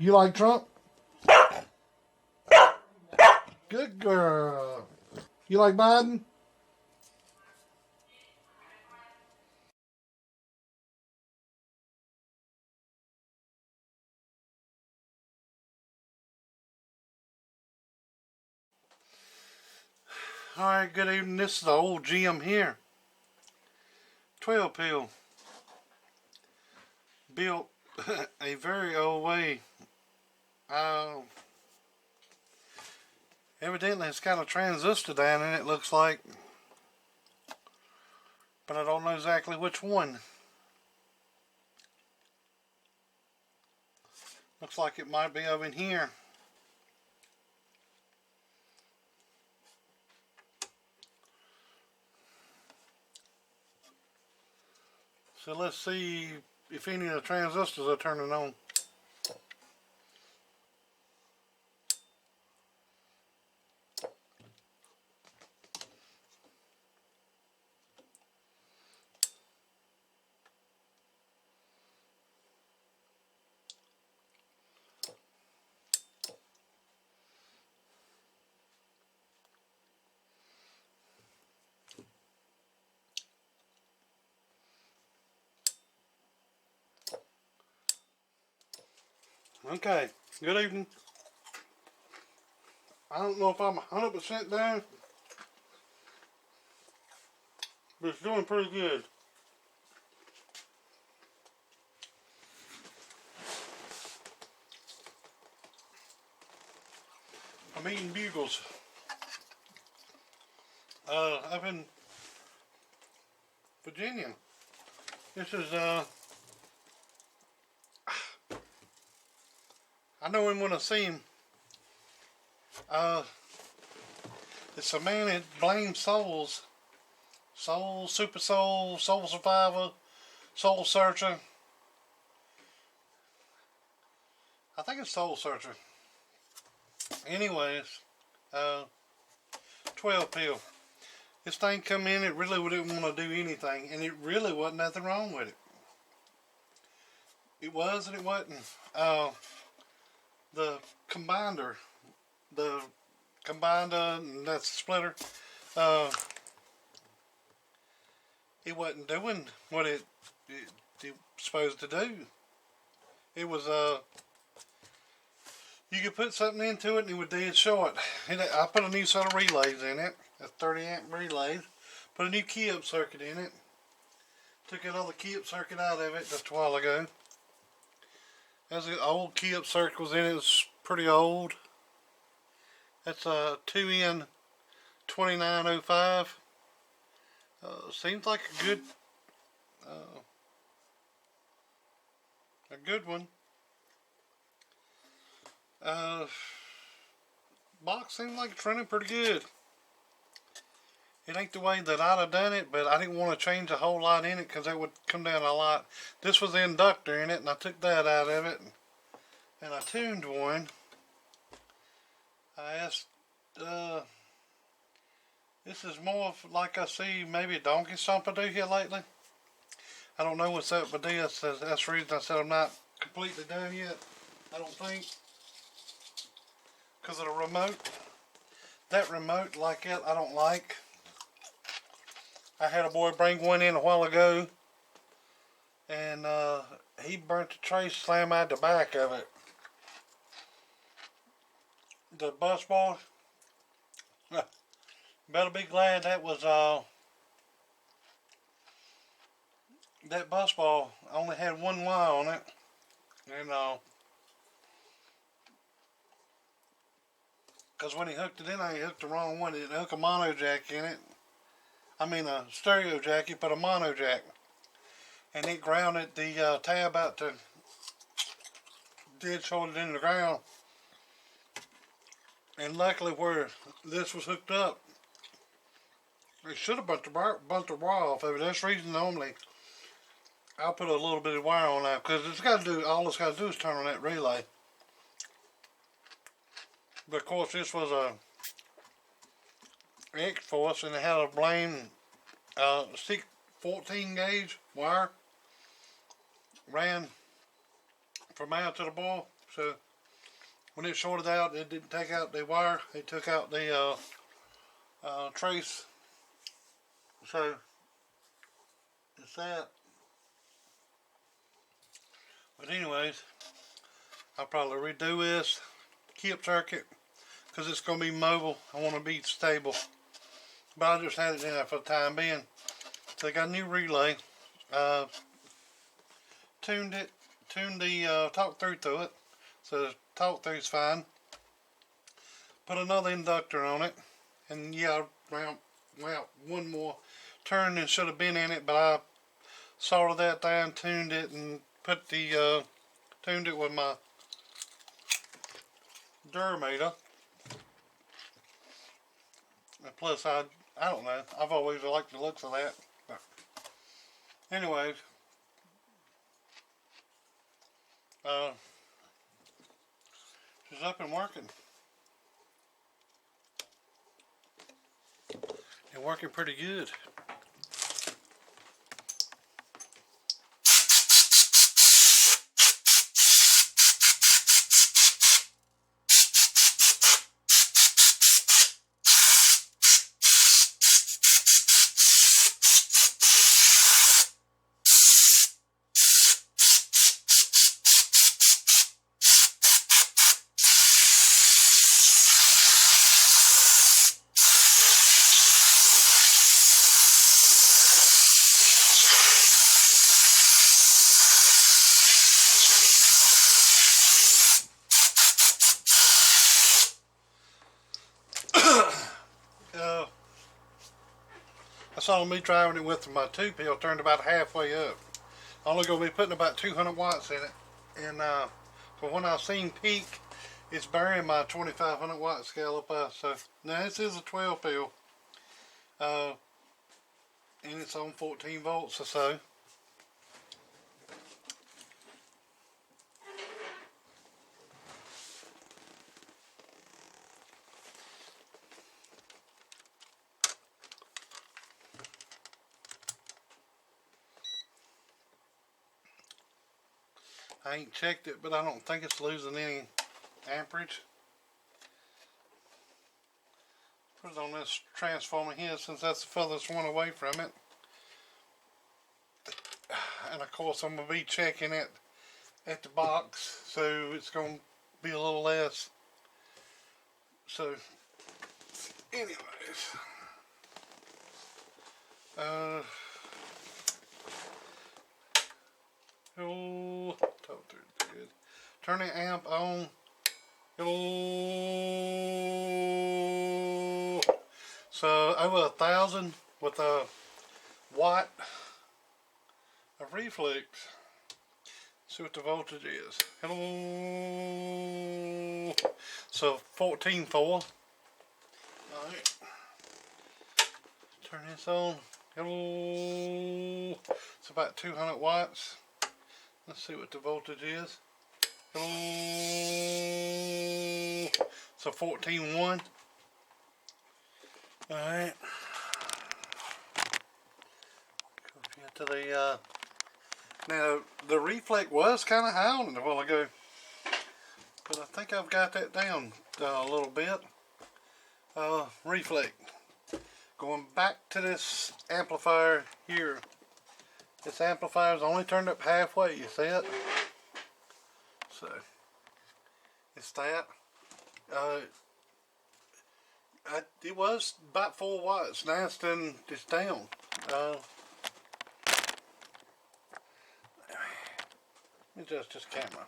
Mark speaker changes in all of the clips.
Speaker 1: You like Trump? Good girl. You like Biden? Alright, good evening. This is the old gym here. 12 pill. Built a very old way. Evidently it's got a transistor down in it, looks like. But I don't know exactly which one. Looks like it might be over in here. So let's see if any of the transistors are turning on. Okay, good evening. I don't know if I'm 100% down, but it's doing pretty good. I'm eating bugles. Up in Virginia. This is, I know him when I see him. It's a man that blames souls. Soul, super soul, soul survivor, soul searcher. I think it's soul searcher. Anyways, 12 pill. This thing come in, it really didn't want to do anything, and it really wasn't nothing wrong with it. It was and it wasn't. The combiner, and that's the splitter, it wasn't doing what it was supposed to do. It was, you could put something into it and it would dead short. I put a new set of relays in it, a 30 amp relays, put a new key-up circuit in it, took another key-up circuit out of it just a while ago. There's an old key-up circuit was in it, it's pretty old. That's a 2N2905. Seems like a good one. Box seems like it's running pretty good. It ain't the way that I'd have done it, but I didn't want to change a whole lot in it because that would come down a lot. This was the inductor in it, and I took that out of it, and I tuned one. I asked, this is more like I see maybe a donkey stomper do here lately. I don't know what's up with this. That's the reason I said I'm not completely done yet. I don't think. Because of the remote. That remote like it, I don't like. I had a boy bring one in a while ago, and he burnt the trace slam out the back of it. The bus bar, better be glad that was that bus bar only had one wire on it, and because when he hooked it in, he hooked the wrong one. He didn't hook a mono jack in it. I mean a stereo jack, he put a mono jack. And it grounded the tab out to dead shorted into the ground. And luckily where this was hooked up, it should have burnt the wire off of it. That's the reason normally I'll put a little bit of wire on that, because it's got to do, all it's got to do is turn on that relay. But of course this was a X-Force, and it had a blame 14 gauge wire ran from out to the ball, so when it shorted out, it didn't take out the wire. It took out the trace. So it's that. But anyways, I'll probably redo this key-up circuit because it's going to be mobile. I want to be stable. But I just had it in there for the time being. So I got a new relay. Tuned the talk through to it. So the talk through's fine. Put another inductor on it. And yeah, well, one more turn than should have been in it, but I soldered that down, tuned it, and put the tuned it with my Duramator. And plus, I don't know. I've always liked the looks of that. But anyways, she's up and working. And working pretty good. I saw me driving it with my 2-pill turned about halfway up. I'm only going to be putting about 200 watts in it. And for when I seen peak, it's burying my 2500 watt scale up. So now this is a 12-pill. And it's on 14 volts or so. I ain't checked it, but I don't think it's losing any amperage. Put it on this transformer here since that's the furthest one away from it. And of course I'm going to be checking it at the box, so it's going to be a little less. So anyways, oh, good. Turn the amp on. So over 1,000 with a watt of reflex. See what the voltage is. Hello. So 14.4. Alright. Turn this on. Hello. It's about 200 watts. Let's see what the voltage is. Hello. So 14.1. Alright. Go to the now the reflect was kind of howling a while ago, but I think I've got that down a little bit. Reflect. Going back to this amplifier here. This amplifier is only turned up halfway, you see it? So, it's that. It was about 4 watts. Now it's down. Adjust this camera.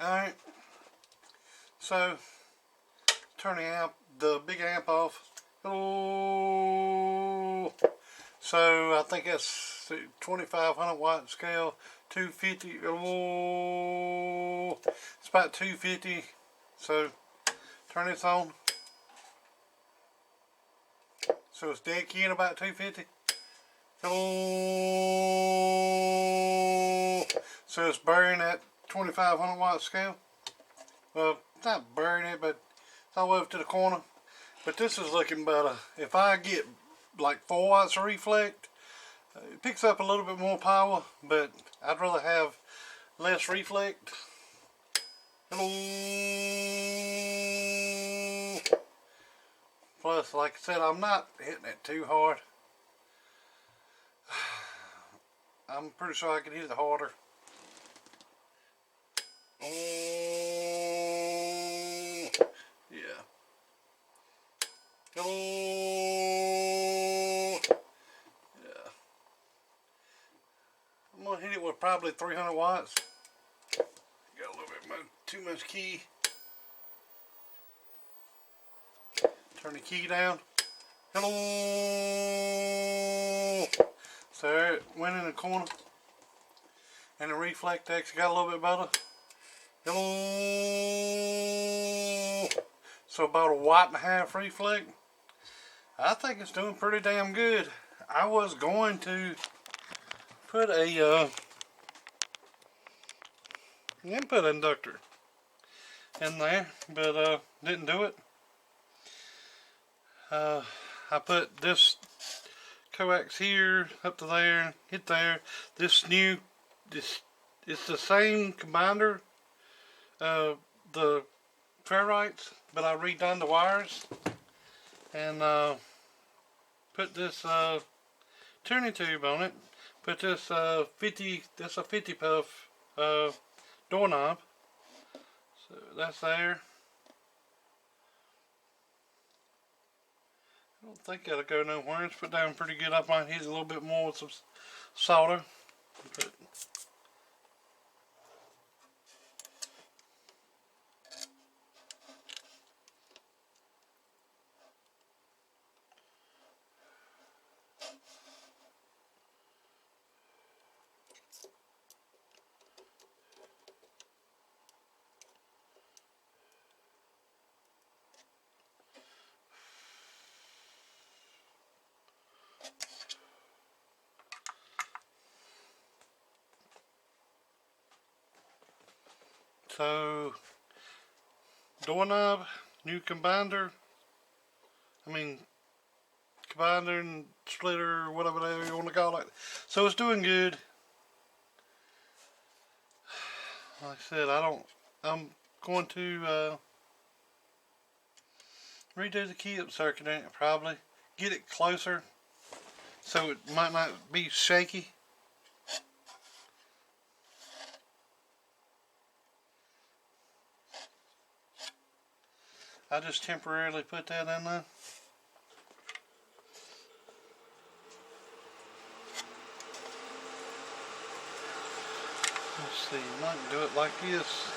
Speaker 1: Alright. So, turn the big amp off. Oh. So, I think that's 2500 watt scale, 250. Oh. It's about 250. So, turn this on. So, it's dead key in about 250. Oh. So, it's burning at 2500 watt scale. Well, not burning it, but it's all the way up to the corner. But this is looking better. If I get like 4 watts of reflect. It picks up a little bit more power, but I'd rather have less reflect. Hello. Plus, like I said, I'm not hitting it too hard. I'm pretty sure I could hit it harder. Yeah. Hello. Yeah. I'm gonna hit it with probably 300 watts. Got a little bit too much key. Turn the key down. Hello. So there it went in the corner. And the reflect actually got a little bit better. Hello. So about 1.5 watts reflect. I think it's doing pretty damn good. I was going to put a input inductor in there, but didn't do it. I put this coax here up to there, hit there. This it's the same combiner, the ferrites, but I redone the wires and put this tuning tube on it. Put this 50 puff doorknob. So that's there. I don't think that'll go nowhere. It's put down pretty good. I might hit it a little bit more with some solder. But so doorknob, new combiner. Combiner and splitter, whatever you want to call it. So it's doing good. Like I said, I'm going to redo the key up circuit in it, probably. Get it closer so it might not be shaky. I just temporarily put that in there. Let's see, I might do it like this.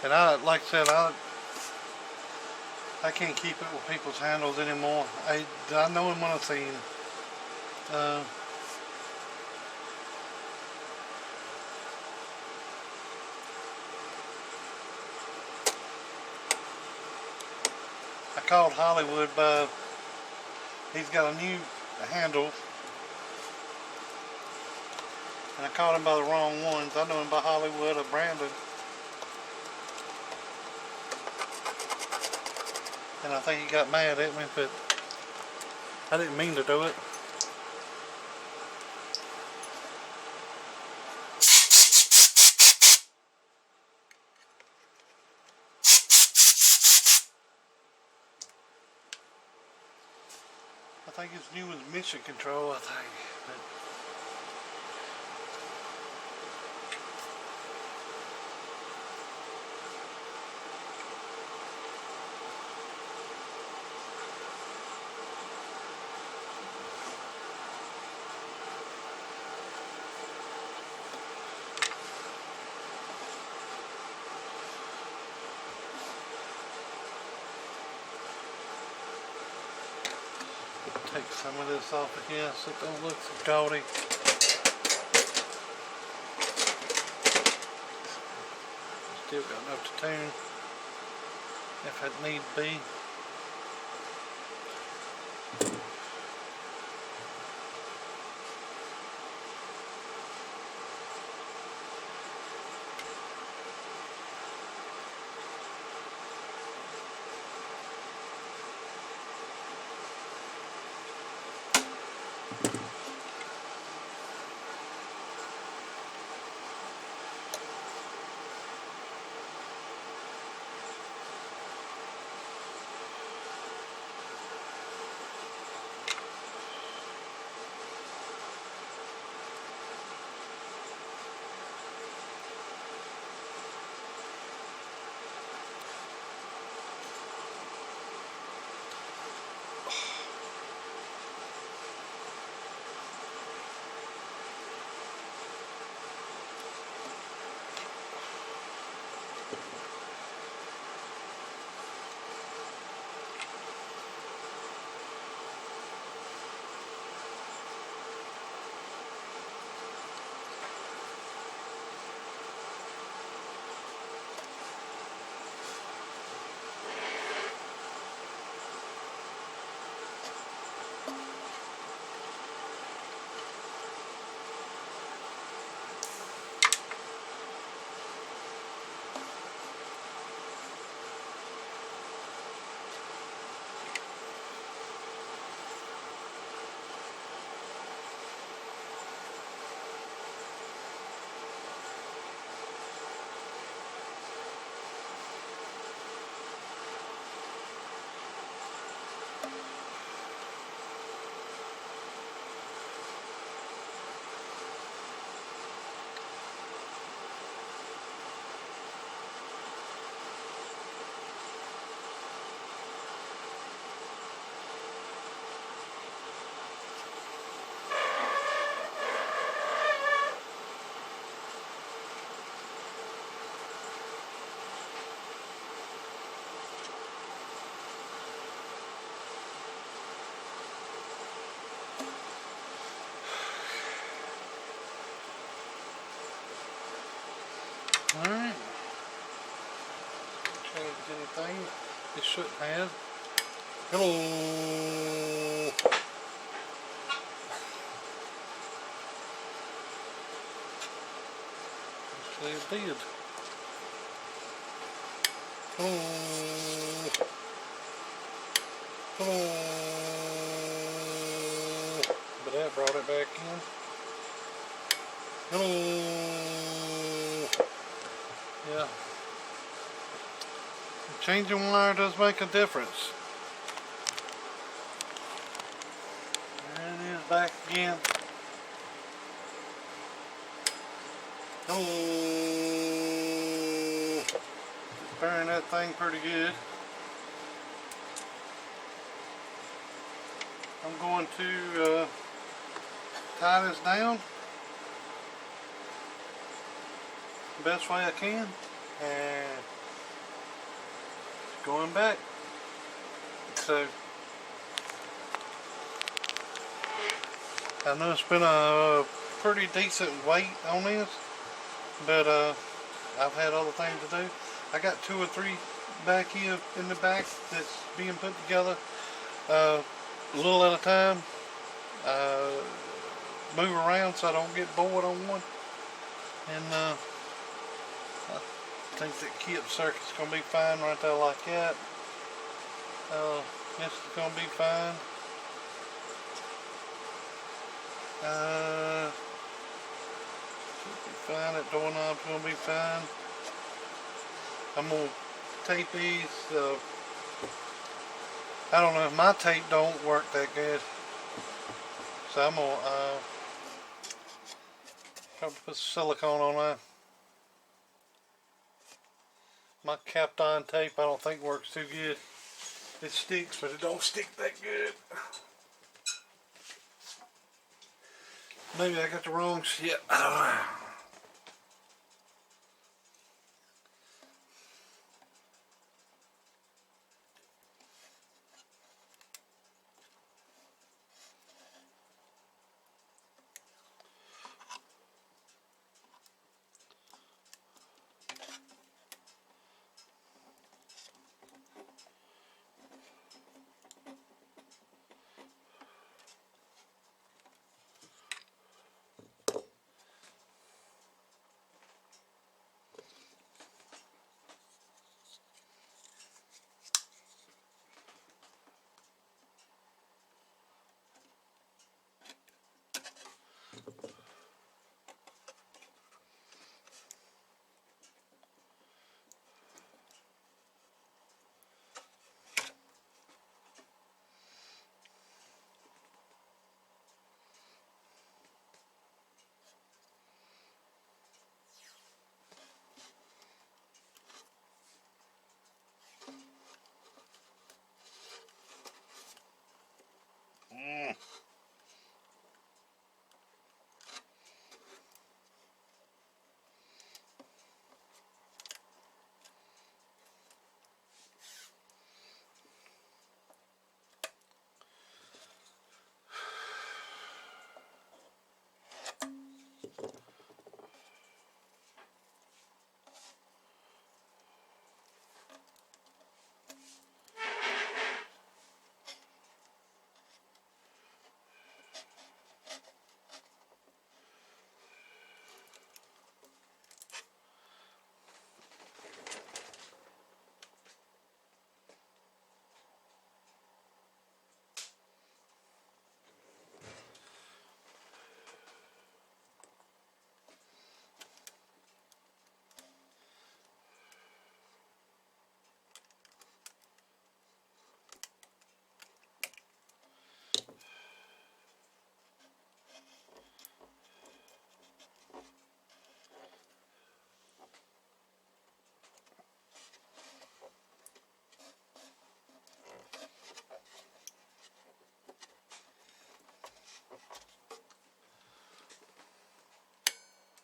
Speaker 1: And like I said, I can't keep it with people's handles anymore. I know them when I see them. I called Hollywood he's got a new handle. And I called him by the wrong ones. I know him by Hollywood or Brandon. And I think he got mad at me, but I didn't mean to do it. I think his new is mission control, I think. But Take some of this off of here so it don't look so gaudy. Still got enough to tune if it need be. Alright. Change anything. It shouldn't have. Hello. Actually it did. Hello. Hello. But that brought it back in. Hello. Yeah. Changing wire does make a difference. There it is back again. Oh, burning that thing pretty good. I'm going to tie this down the best way I can, and going back. So I know it's been a pretty decent weight on this, but I've had other things to do. I got 2 or 3 back here in the back that's being put together a little at a time. Move around so I don't get bored on one. And I think that key up circuit's going to be fine right there like that. This is going to be fine. Should be fine. That doorknob's going to be fine. I'm going to tape these. I don't know, my tape don't work that good. So I'm going to probably put silicone on that. My Kapton tape I don't think works too good. It sticks, but it don't stick that good. Maybe I got the wrong shit. I don't know.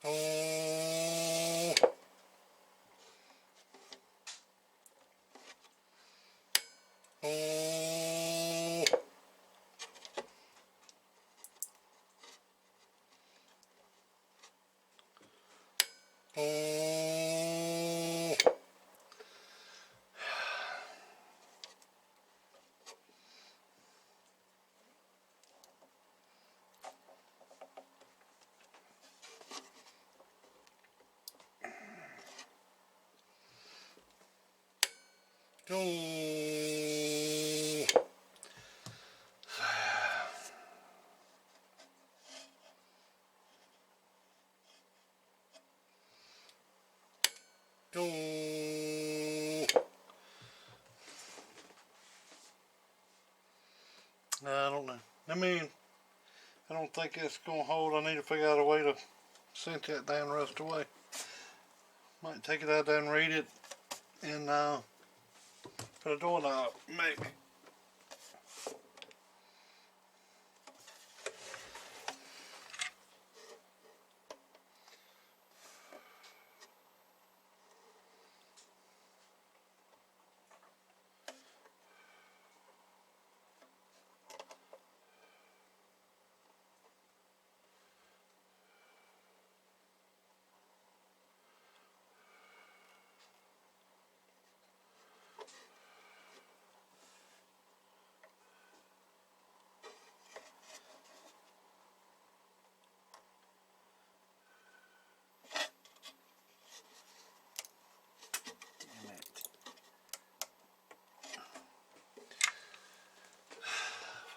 Speaker 1: Oh. Oh. Oh. Oh. Oh. I don't know. I mean, I don't think it's going to hold. I need to figure out a way to cinch that down rust away. Might take it out there and read it and put a doorknob, maybe.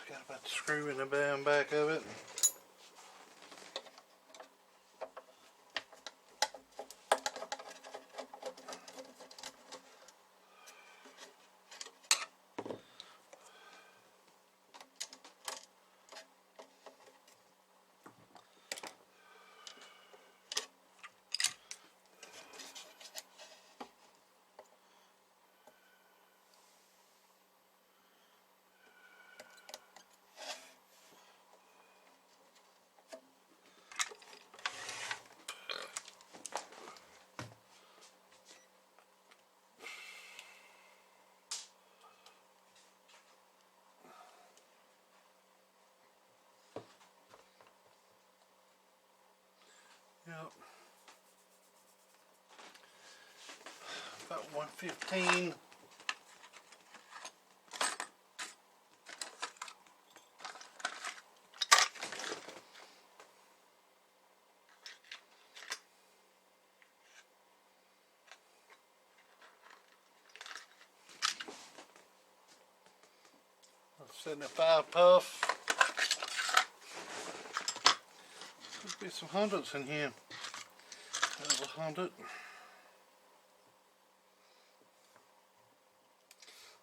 Speaker 1: Forgot about the screw in the back of it. Yep. About 115. Setting a 5 puff. Could be some hundreds in here. There's 100.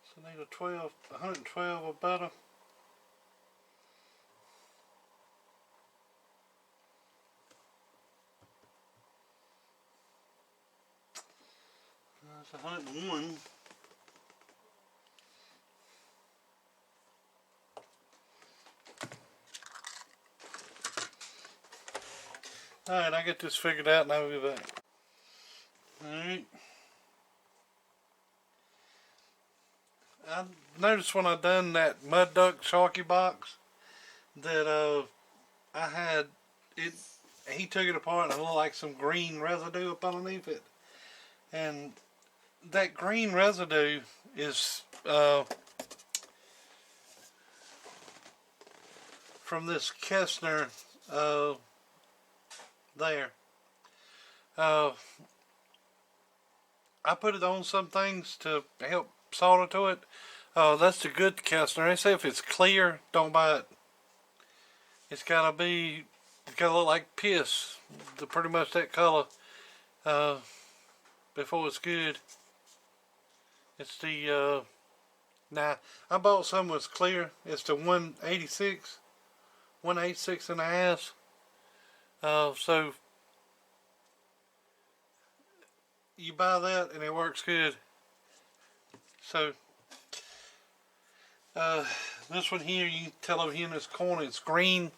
Speaker 1: So I need a 112 or better. That's 101. Alright, I get this figured out and I'll be back. Alright. I noticed when I done that mud duck Sharky box that I had it, he took it apart and it looked like some green residue up underneath it. And that green residue is from this Kessner there. I put it on some things to help solder to it. That's the good Kessner. They say if it's clear, don't buy it. It's gotta look like piss. Pretty much that color. Before it's good. It's the now I bought some was clear. It's the 186 and a half. So you buy that and it works good. So this one here, you can tell over here in this corner it's green,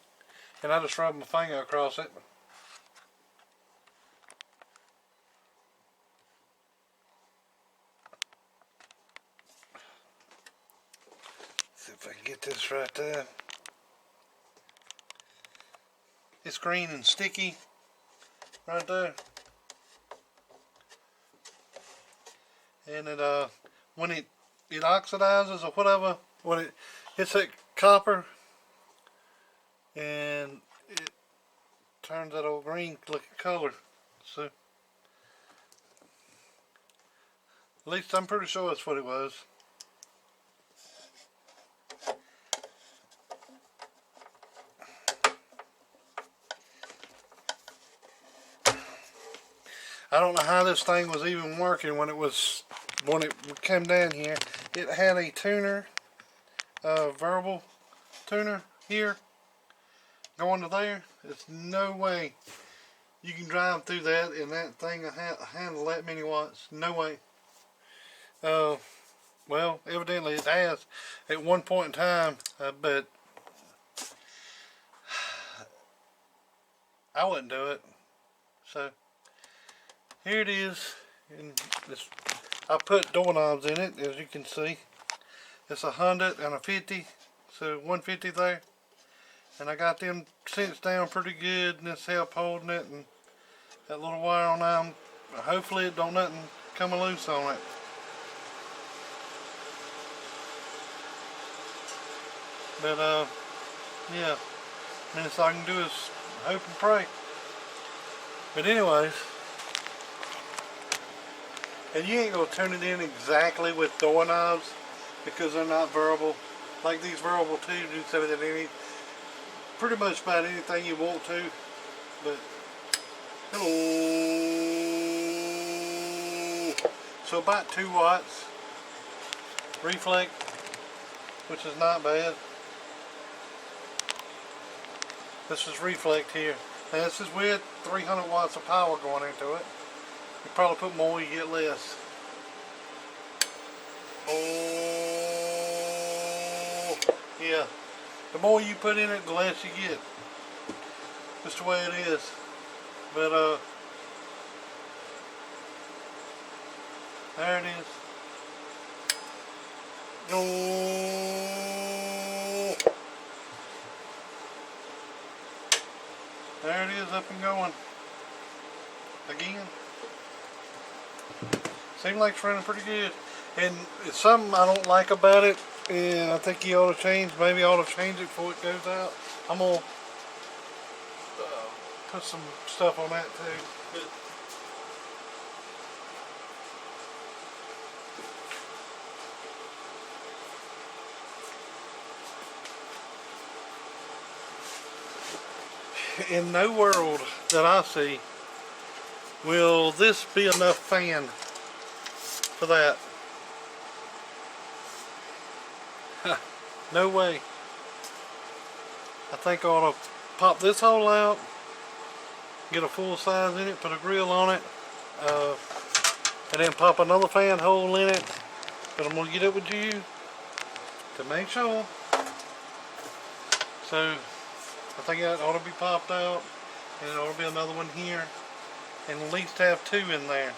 Speaker 1: and I just rub my finger across it. get this right there. It's green and sticky right there. And it when it oxidizes or whatever, when it hits that copper and it turns that old green looking color. So at least I'm pretty sure that's what it was. I don't know how this thing was even working when it came down here. It had a tuner, variable tuner here, going to there. There's no way you can drive through that and that thing will handle that many watts. No way. Well, evidently it has at one point in time, but I wouldn't do it. So here it is. And I put doorknobs in it, as you can see. It's 100 and a 50, so 150 there. And I got them cinched down pretty good, and this help holding it, and that little wire on them. Hopefully it don't nothing come loose on it. But yeah, next all I can do is hope and pray. But anyways, and you ain't gonna turn it in exactly with doorknobs because they're not variable. Like these variable tubes, you can set it in pretty much about anything you want to. But hello, so about 2 watts reflect, which is not bad. This is reflect here. Now this is with 300 watts of power going into it. You probably put more, you get less. Oh, yeah. The more you put in it, the less you get. Just the way it is. But there it is. Oh. There it is, up and going. Again. Seems like it's running pretty good. And it's something I don't like about it, and I think you ought to change. Maybe I ought to change it before it goes out. I'm going to put some stuff on that too. In no world that I see will this be enough fan for that. No way. I think I ought to pop this hole out, get a full size in it, put a grill on it, and then pop another fan hole in it. But I'm going to get it with you to make sure. So I think that ought to be popped out, and there ought to be another one here, and at least have 2 in there.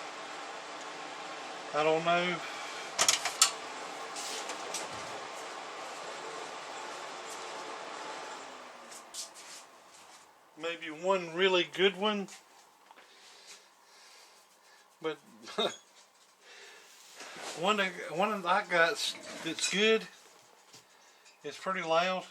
Speaker 1: I don't know. Maybe one really good one, but one that I got that's good. It's pretty loud.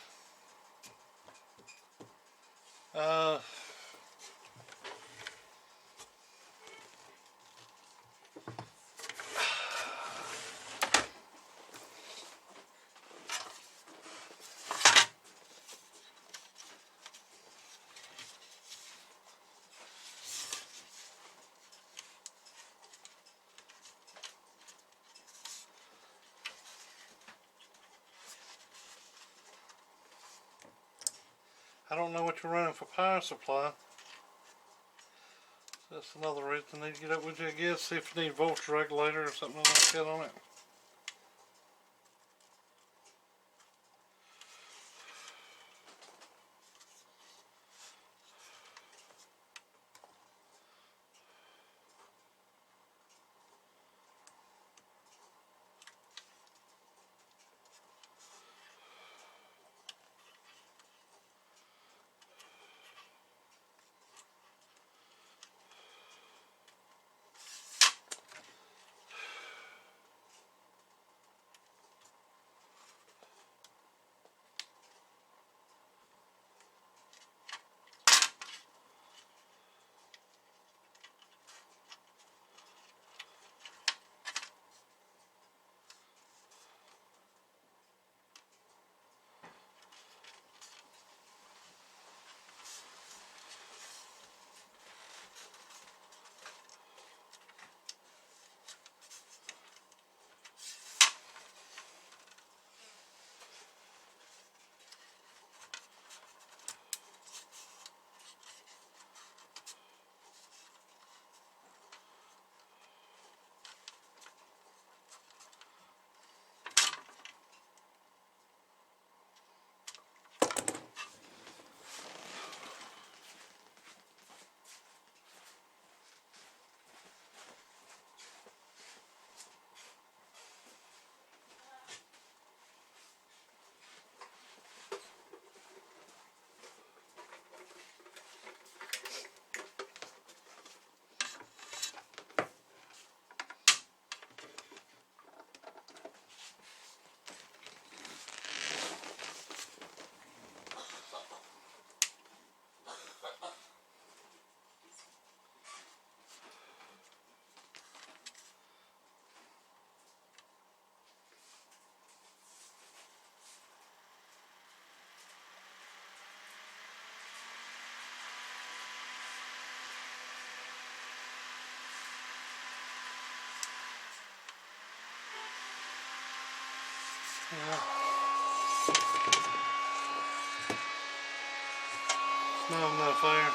Speaker 1: I don't know what you're running for power supply. That's another reason I need to get up with you, I guess, see if you need a voltage regulator or something like that on it. Yeah. It's not enough there.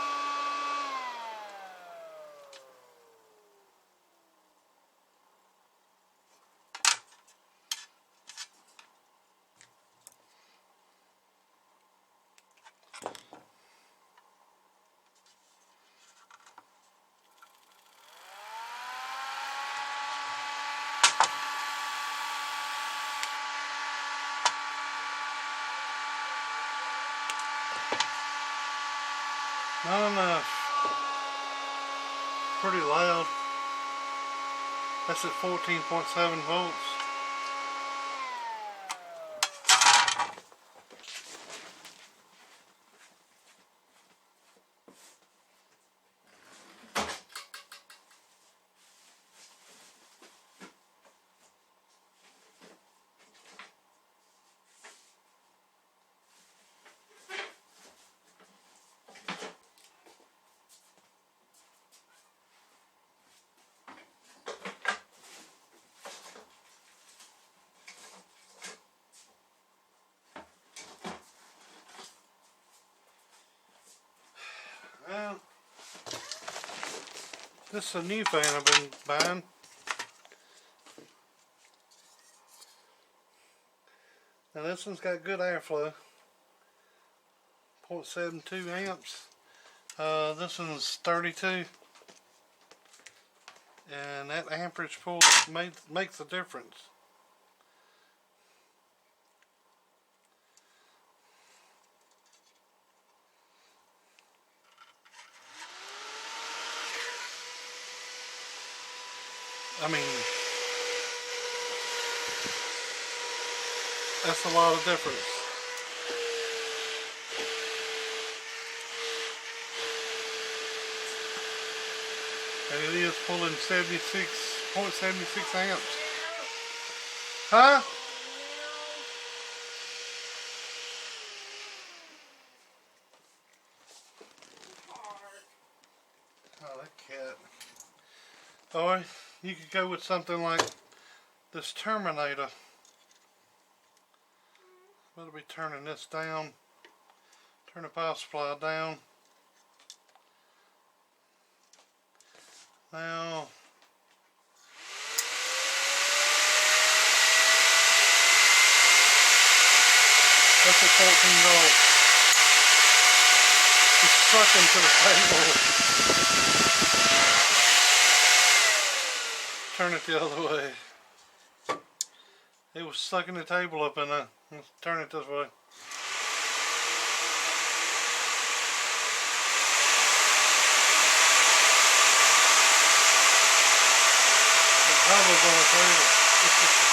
Speaker 1: Not enough. Pretty loud. That's at 14.7 volts. Well, this is a new fan I've been buying. Now this one's got good airflow. 0.72 amps. This one's 32. And that amperage pull makes a difference. I mean, that's a lot of difference. And it is pulling 76.76 amps. Huh? Oh, that cat. Or you could go with something like this Terminator. We'll be turning this down. Turn the power supply down. Now, that's at 14 volts. It's sucking to the table. Turn it the other way. It was sucking the table up in there. Let's turn it this way. The cover's on the table. It's this way.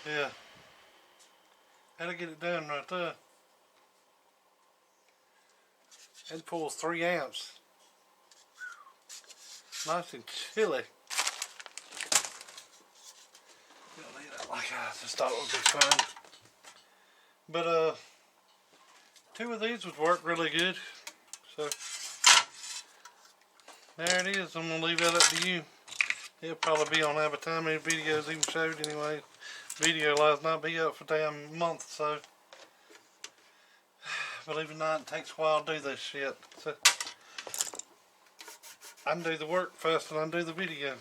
Speaker 1: Yeah, that'll get it done right there. It pulls 3 amps. Nice and chilly. Gonna leave that like I just thought it would be fun. But 2 of these would work really good. So there it is. I'm gonna leave that up to you. It'll probably be on there by the time any videos even showed anyway. Video lives not be up for a damn month, so believe it or not, it takes a while to do this shit. So I can do the work first and I can do the video.